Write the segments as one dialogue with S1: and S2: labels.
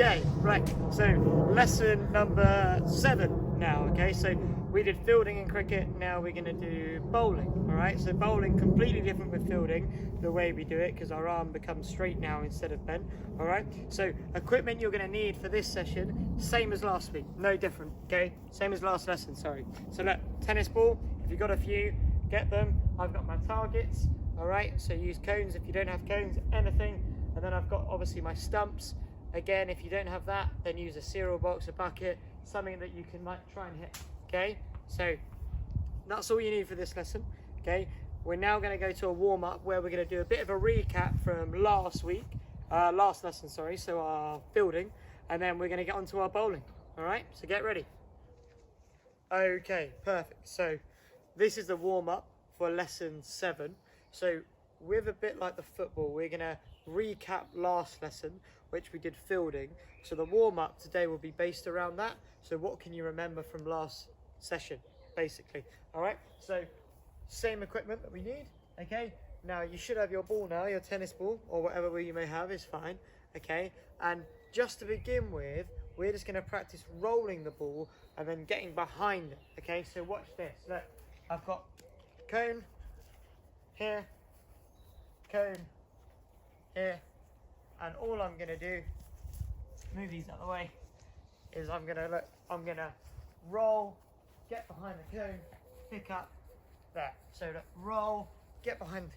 S1: Okay, right, so lesson number 7 now, okay? So we did fielding in cricket, now we're going to do bowling, all right? So bowling, completely different with fielding, the way we do it, because our arm becomes straight now instead of bent, all right? So equipment you're going to need for this session, same as last week, no different, okay? Same as last lesson, sorry. So look, tennis ball, if you've got a few, get them. I've got my targets, all right? So use cones if you don't have cones, anything. And then I've got obviously my stumps. Again, if you don't have that, then use a cereal box, a bucket, something that you can like try and hit, okay? So that's all you need for this lesson, okay? We're now gonna go to a warm up where we're gonna do a bit of a recap from last lesson, sorry, so our fielding, and then we're gonna get onto our bowling, all right? So get ready. Okay, perfect. So this is the warm up for lesson 7. So with a bit like the football, we're gonna recap last lesson, which we did fielding. So the warm-up today will be based around that. So what can you remember from last session, basically? All right, so same equipment that we need, okay? Now you should have your ball now, your tennis ball, or whatever you may have is fine, okay? And just to begin with, we're just gonna practice rolling the ball and then getting behind it, okay? So watch this, look, I've got cone here, cone here, and all I'm gonna do, move these out of the way, is I'm gonna roll, get behind the cone, pick up there. So look, roll, get behind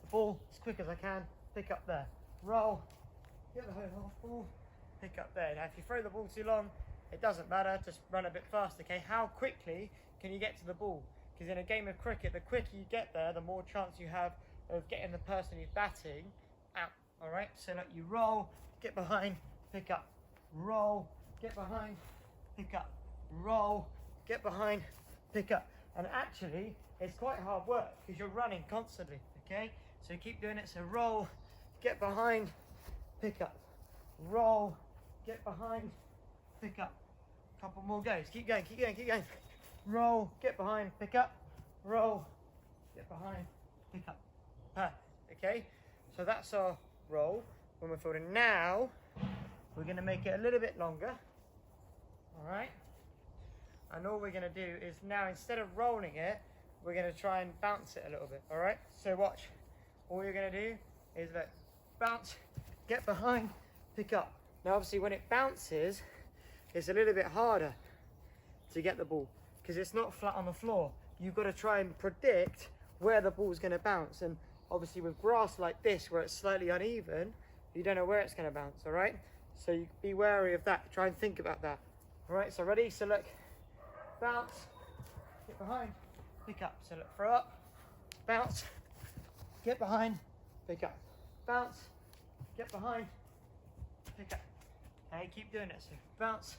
S1: the ball as quick as I can, pick up there, roll, get behind the ball, pick up there. Now if you throw the ball too long, it doesn't matter, just run a bit fast, okay? How quickly can you get to the ball? Because in a game of cricket, the quicker you get there, the more chance you have of getting the person who's batting out. All right, so like you roll, get behind, pick up, roll, get behind, pick up, roll, get behind, pick up. And actually, it's quite hard work because you're running constantly, okay? So keep doing it. So roll, get behind, pick up, roll, get behind, pick up. Couple more goes. Keep going, keep going, keep going. Roll, get behind, pick up, roll, get behind, pick up. Okay, so that's our roll when we're fielding. Now we're going to make it a little bit longer, all right? And all we're going to do is now, instead of rolling it, we're going to try and bounce it a little bit, all right? So watch, all you're going to do is like bounce, get behind, pick up. Now obviously when it bounces, it's a little bit harder to get the ball because it's not flat on the floor. You've got to try and predict where the ball's going to bounce, and obviously with grass like this where it's slightly uneven, you don't know where it's going to bounce, all right? So you be wary of that, try and think about that. All right, so ready? So look, bounce, get behind, pick up. So look, throw up, bounce, get behind, pick up, bounce, get behind, pick up. Okay, keep doing it. So bounce,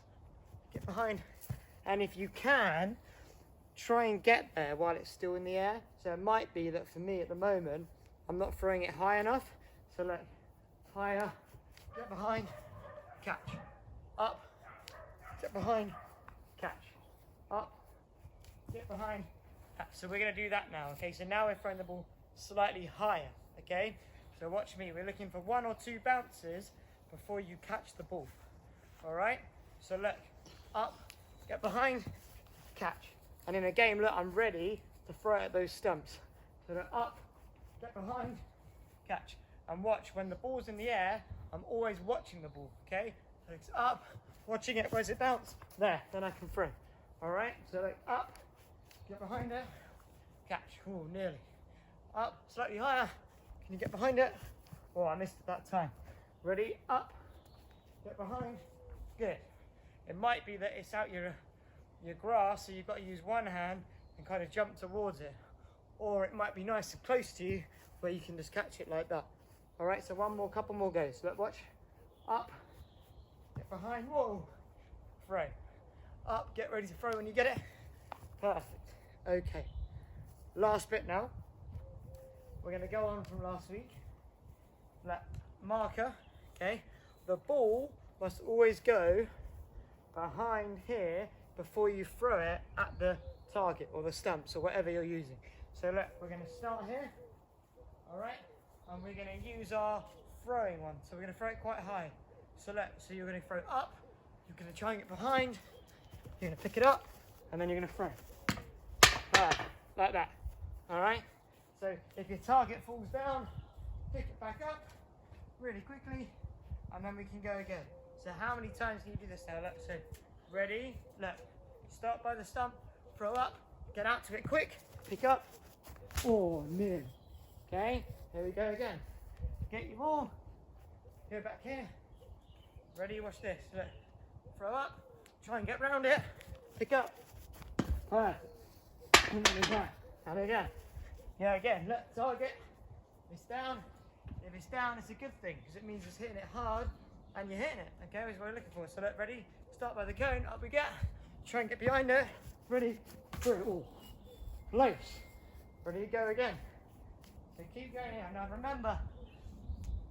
S1: get behind, and if you can, try and get there while it's still in the air. So it might be that for me at the moment, I'm not throwing it high enough. So look, higher, get behind, catch, up, get behind, catch, up, get behind, catch. So we're gonna do that now, okay? So now we're throwing the ball slightly higher, okay? So watch me, we're looking for 1 or 2 bounces before you catch the ball, all right? So look, up, get behind, catch. And in a game, look, I'm ready to throw at those stumps. So look, up, get behind, catch. And watch, when the ball's in the air, I'm always watching the ball, okay? So it's up, watching it, where's it bounce? There, then I can throw. All right, so like up, get behind it, catch. Oh, nearly. Up, slightly higher. Can you get behind it? Oh, I missed it that time. Ready, up, get behind, good. It might be that it's out your grass, so you've got to use one hand and kind of jump towards it. Or it might be nice and close to you where you can just catch it like that. All right, so couple more goes. Look, watch. Up, get behind, whoa, throw. Up, get ready to throw when you get it. Perfect. Okay, last bit now. We're gonna go on from last week. That marker, okay? The ball must always go behind here before you throw it at the target or the stumps or whatever you're using. So look, we're going to start here, all right, and we're going to use our throwing one. So we're going to throw it quite high. So you're going to throw up, you're going to try and get behind, you're going to pick it up, and then you're going to throw. Like that. All right? So if your target falls down, pick it back up really quickly, and then we can go again. So how many times can you do this now? Look, so ready? Look, start by the stump, throw up, get out to it quick, pick up. Oh, man. Okay, here we go again. Get your ball, go back here. Ready, watch this. Look, throw up, try and get round it, pick up. And again. Yeah, again, look, target. If it's down, it's a good thing because it means it's hitting it hard and you're hitting it. Okay, that's what we're looking for. So look, ready, start by the cone, up we get. Try and get behind it. Ready, through. Oh, close. Ready to go again. So keep going here. Now remember,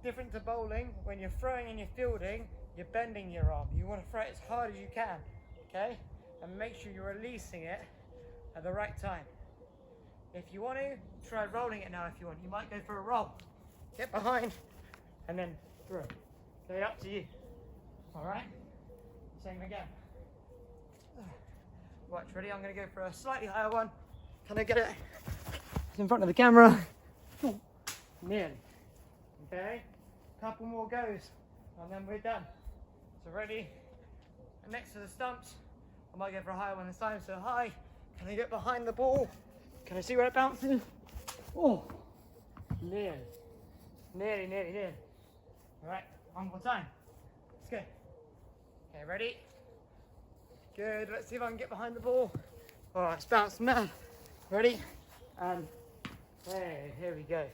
S1: different to bowling, when you're throwing and you're fielding, you're bending your arm. You want to throw it as hard as you can, okay? And make sure you're releasing it at the right time. If you want to, try rolling it now if you want. You might go for a roll. Get behind and then throw. Okay, up to you. All right? Same again. Watch, ready? I'm going to go for a slightly higher one. Can I get it? It's in front of the camera. Nearly. Okay, couple more goes and then we're done. So ready? And next to the stumps, I might go for a higher one this time. So high. Can I get behind the ball? Can I see where it bounces? Oh, nearly. All right, one more time. Let's go. Okay, ready? Good. Let's see if I can get behind the ball. Oh, it's bouncing mad. Ready? And hey, here we go.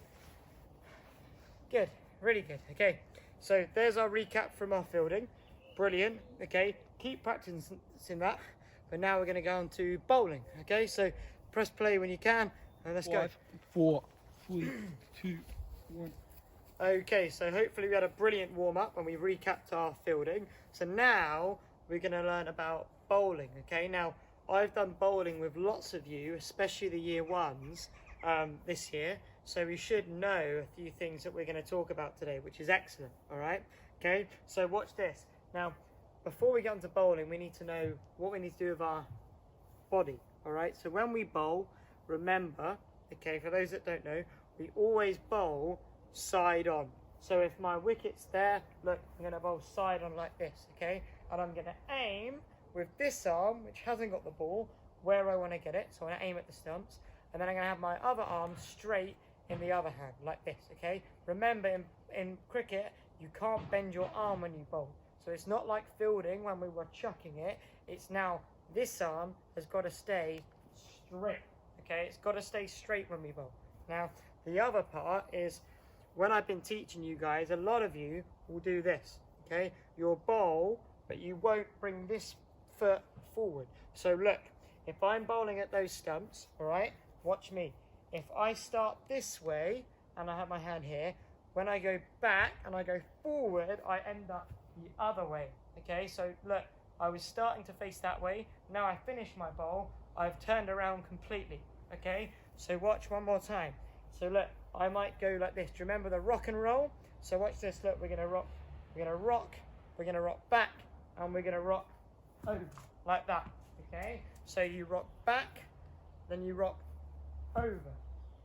S1: Good, really good. Okay, so there's our recap from our fielding. Brilliant. Okay, keep practicing that. But now we're going to go on to bowling. Okay, so press play when you can, and let's go.
S2: 5, 4, 3, 2, 1.
S1: Okay, so hopefully we had a brilliant warm-up and we recapped our fielding. So now we're going to learn about bowling. Okay, now I've done bowling with lots of you, especially the year ones this year. So we should know a few things that we're going to talk about today, which is excellent. All right. Okay. So watch this. Now, before we get into bowling, we need to know what we need to do with our body. All right. So when we bowl, remember, okay, for those that don't know, we always bowl side on. So if my wicket's there, look, I'm going to bowl side on like this. Okay. And I'm going to aim with this arm, which hasn't got the ball, where I want to get it. So I'm going to aim at the stumps. And then I'm going to have my other arm straight in the other hand, like this, okay? Remember, in cricket, you can't bend your arm when you bowl. So it's not like fielding when we were chucking it. It's now, this arm has got to stay straight, okay? It's got to stay straight when we bowl. Now, the other part is, when I've been teaching you guys, a lot of you will do this, okay? You'll bowl, but you won't bring this foot forward. So look, if I'm bowling at those stumps, all right, watch me. If I start this way and I have my hand here, when I go back and I go forward, I end up the other way. Okay, so look, I was starting to face that way. Now I finish my bowl, I've turned around completely. Okay, so watch one more time. So look, I might go like this. Do you remember the rock and roll? So watch this. Look, we're gonna rock, we're gonna rock back, and we're gonna rock over like that. Okay, so you rock back, then you rock over.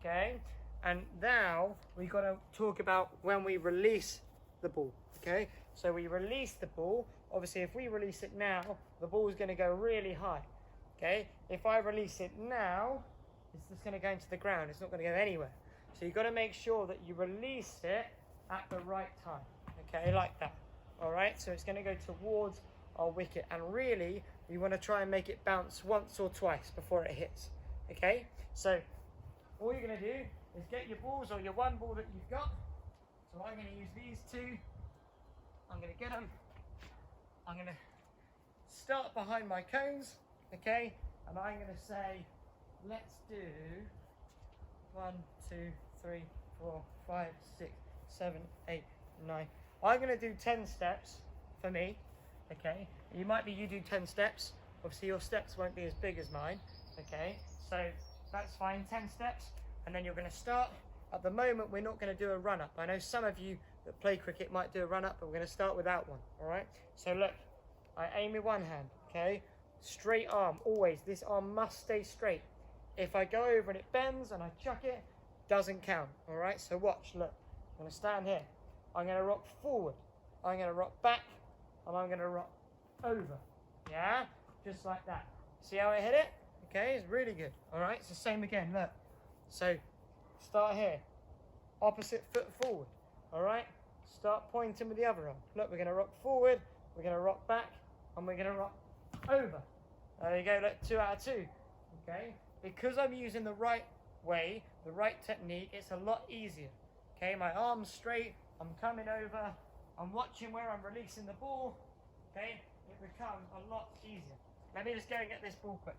S1: Okay, and now we got to talk about when we release the ball. Okay, so we release the ball. Obviously, if we release it now, the ball is going to go really high. Okay, if I release it now, it's just going to go into the ground. It's not going to go anywhere. So you've got to make sure that you release it at the right time. Okay, like that. All right, so it's going to go towards our wicket, and really we want to try and make it bounce once or twice before it hits. Okay, so all you're going to do is get your balls, or your one ball that you've got. So I'm going to use these two. I'm going to get them. I'm going to start behind my cones, okay? And I'm going to say, let's do 1, 2, 3, 4, 5, 6, 7, 8, 9. I'm going to do 10 steps for me, okay? You do 10 steps. Obviously your steps won't be as big as mine, okay? So that's fine, 10 steps. And then you're going to start At the moment, we're not going to do a run-up. I know some of you that play cricket might do a run-up, but we're going to start without one, all right? So look, I aim with one hand, okay? Straight arm, always. This arm must stay straight. If I go over and it bends and I chuck it, doesn't count, all right? So watch, look. I'm going to stand here. I'm going to rock forward. I'm going to rock back, and I'm going to rock over. Yeah? Just like that. See how I hit it? Okay, it's really good. All right, it's the same again, look. So, start here. Opposite foot forward. All right? Start pointing with the other arm. Look, we're going to rock forward, we're going to rock back, and we're going to rock over. There you go, look, 2 out of 2. Okay? Because I'm using the right way, the right technique, it's a lot easier. Okay, my arm's straight, I'm coming over, I'm watching where I'm releasing the ball. Okay, it becomes a lot easier. Let me just go and get this ball quick.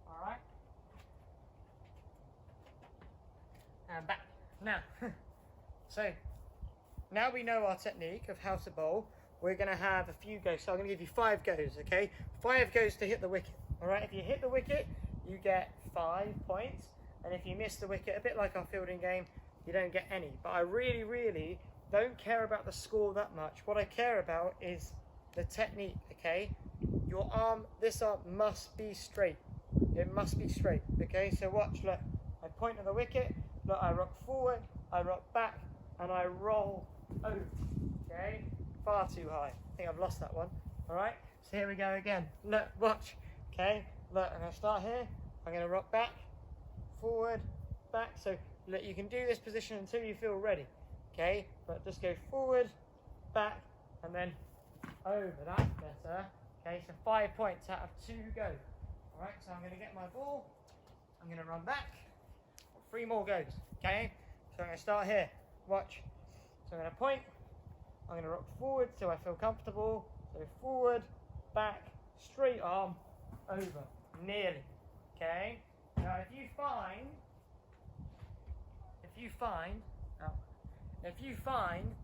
S1: All right? And back. Now, so now we know our technique of how to bowl. We're going to have a few goes. So I'm going to give you 5 goes, okay? 5 goes to hit the wicket. All right, if you hit the wicket, you get 5 points. And if you miss the wicket, a bit like our fielding game, you don't get any. But I really, really don't care about the score that much. What I care about is the technique, okay? Your arm, this arm must be straight. It must be straight, okay? So watch, look. I point at the wicket, look, I rock forward, I rock back, and I roll over, okay? Far too high. I think I've lost that one, all right? So here we go again. Look, watch, okay? Look, I'm going to start here. I'm going to rock back, forward, back. So look, you can do this position until you feel ready, okay? But just go forward, back, and then over. That's better. Okay, so 5 points out of 2 go. All right, so I'm going to get my ball. I'm going to run back. 3 more goes, okay? So I'm going to start here. Watch. So I'm going to point. I'm going to rock forward so I feel comfortable. So forward, back, straight arm, over. Nearly, okay? Now if you find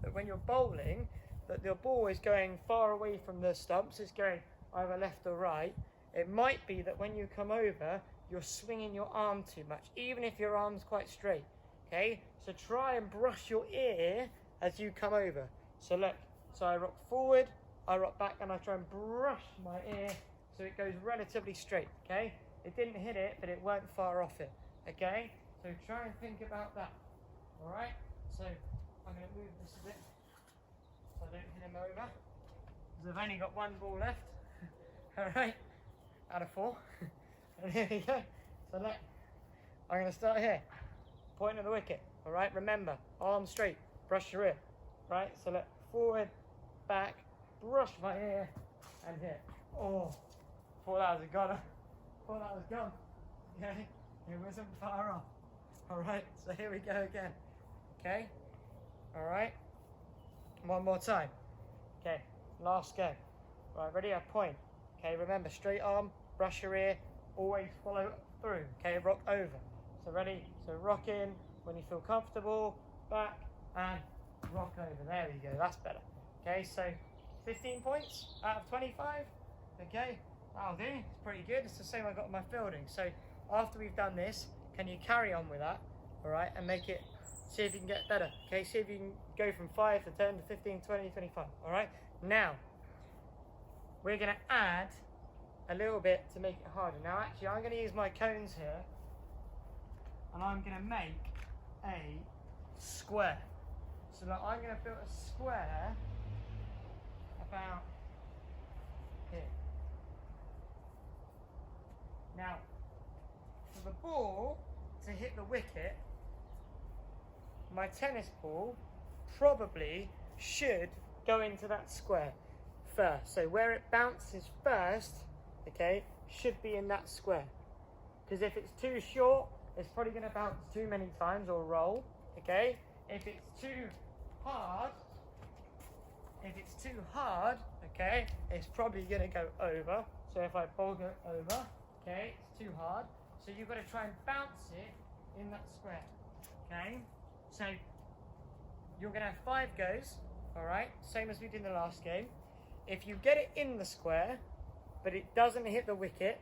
S1: that when you're bowling that the ball is going far away from the stumps, it's going either left or right, it might be that when you come over you're swinging your arm too much, even if your arm's quite straight, okay? So try and brush your ear as you come over. So look, so I rock forward, I rock back, and I try and brush my ear so it goes relatively straight, okay? It didn't hit it, but it weren't far off it, okay? So try and think about that, all right? So I'm going to move this a bit so I don't hit him over, because I've only got 1 ball left, all right? Out of 4. And here we go. So look, I'm going to start here, point at the wicket, all right? Remember, arm straight, brush your ear, right? So look, forward, back, brush my ear, and hit. Oh, thought that was a goner. Thought that was gone. Okay, it wasn't far off. All right, so here we go again. Okay, all right. 1 more time. Okay, last go. Right, ready? I point. Okay, remember, straight arm, brush your ear, always follow through. Okay, rock over. So ready? So rock in when you feel comfortable, back, and rock over. There we go, that's better. Okay, so 15 points out of 25. Okay, that'll do. It's pretty good. It's the same I got with my fielding. So after we've done this, can you carry on with that? All right, and make it, see if you can get better. Okay, see if you can go from 5 to 10 to 15, 20, 25. All right, now we're going to add a little bit to make it harder. Now actually I'm going to use my cones here, and I'm going to make a square. So that I'm going to build a square about here. Now, for the ball to hit the wicket, my tennis ball probably should go into that square first. So where it bounces first, okay, should be in that square. Because if it's too short, it's probably going to bounce too many times or roll, okay? If it's too hard, okay, it's probably going to go over. So if I bowl it over, okay, it's too hard. So you've got to try and bounce it in that square, okay? So you're going to have 5 goes, all right, same as we did in the last game. If you get it in the square, but it doesn't hit the wicket,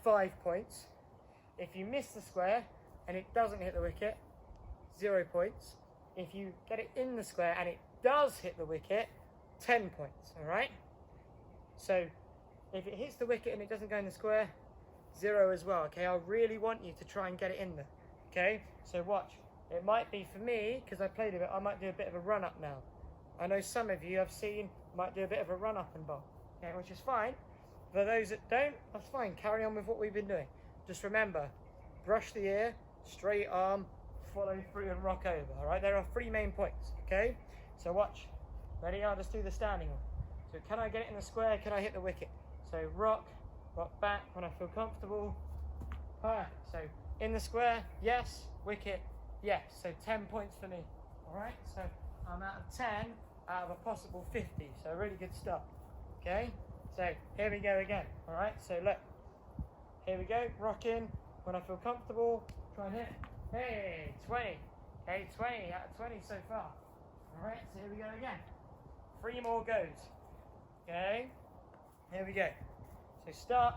S1: 5 points. If you miss the square and it doesn't hit the wicket, 0 points. If you get it in the square and it does hit the wicket, 10 points, all right? So if it hits the wicket and it doesn't go in the square, 0 as well, okay? I really want you to try and get it in there, okay? So watch. It might be for me, because I played a bit, I might do a bit of a run-up now. I know some of you I've seen might do a bit of a run-up and bowl, okay, which is fine. For those that don't, that's fine. Carry on with what we've been doing. Just remember, brush the ear, straight arm, follow through and rock over, all right? There are 3 main points, okay? So watch. Ready? I'll just do the standing one. So can I get it in the square? Can I hit the wicket? So rock back when I feel comfortable. So in the square, yes. Wicket, yes. So 10 points for me, all right? So I'm out of 10 out of a possible 50. So a really good start, okay? So here we go again, all right? So look, here we go, rock in when I feel comfortable, try and hit. Hey, 20, okay, 20 out of 20 so far. All right, so here we go again. 3 more goes, okay? Here we go. So start,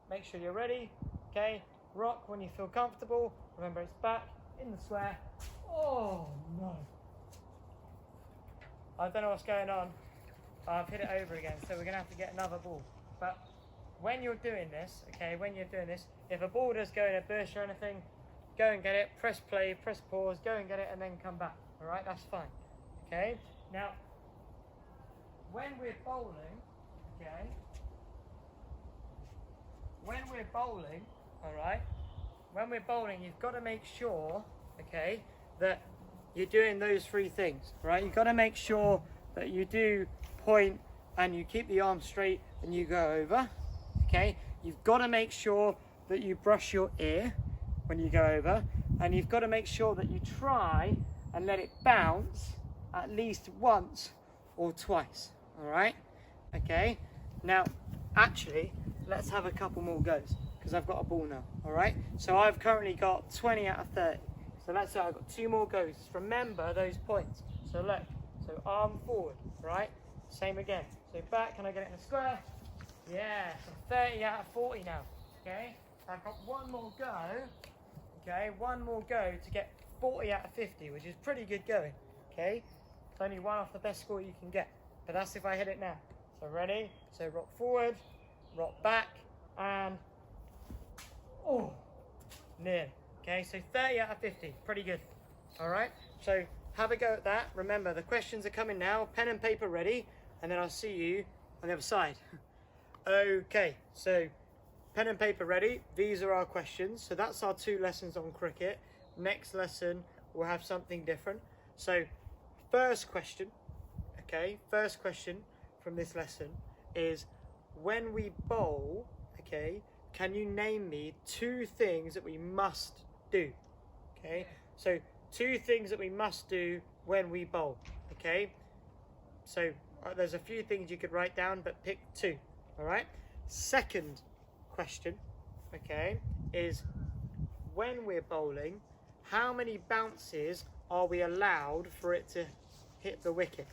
S1: make sure you're ready, okay? Rock when you feel comfortable. Remember it's back, in the square. Oh no. I don't know what's going on. I've hit it over again, so we're gonna have to get another ball. But when you're doing this, okay, if a ball does go in a bush or anything, go and get it, press play, press pause, go and get it, and then come back. All right, that's fine. Okay. Now, when we're bowling, okay, all right, when we're bowling, you've got to make sure, okay, that you're doing those 3 things, right? You've got to make sure that you do point and you keep the arm straight and you go over, okay? You've got to make sure that you brush your ear when you go over, and you've got to make sure that you try and let it bounce at least once or twice, all right? Okay, now actually let's have a couple more goes because I've got a ball now, all right? So I've currently got 20 out of 30. So let's say I've got 2 more goes. Remember those points. So look, so arm forward, right? Same again. So back, can I get it in the square? Yeah, so 30 out of 40 now, okay? I've got 1 more go, okay? 1 more go to get 40 out of 50, which is pretty good going, okay? It's only 1 off the best score you can get, but that's if I hit it now. So ready? So rock forward, rock back, and oh, near. Okay, so 30 out of 50, pretty good. All right, so have a go at that. Remember, the questions are coming now. Pen and paper ready, and then I'll see you on the other side. Okay, so pen and paper ready. These are our questions. So that's our 2 lessons on cricket. Next lesson, we'll have something different. So first question, okay, first question from this lesson is, when we bowl, okay, can you name me 2 things that we must do? Okay, so 2 things that we must do when we bowl, okay? So there's a few things you could write down, but pick 2, all right? Second question, okay, is when we're bowling, how many bounces are we allowed for it to hit the wicket?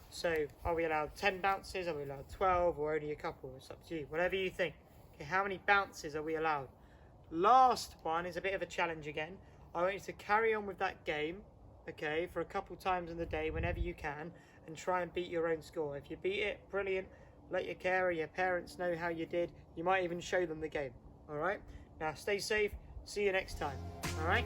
S1: So are we allowed 10 bounces, are we allowed 12, or only a couple? It's up to you, whatever you think. Okay, how many bounces are we allowed? Last one is a bit of a challenge again. I want you to carry on with that game, okay, for a couple times in the day whenever you can, and try and beat your own score. If you beat it, brilliant. Let your carer, your parents know how you did. You might even show them the game, all right? Now stay safe. See you next time, all right?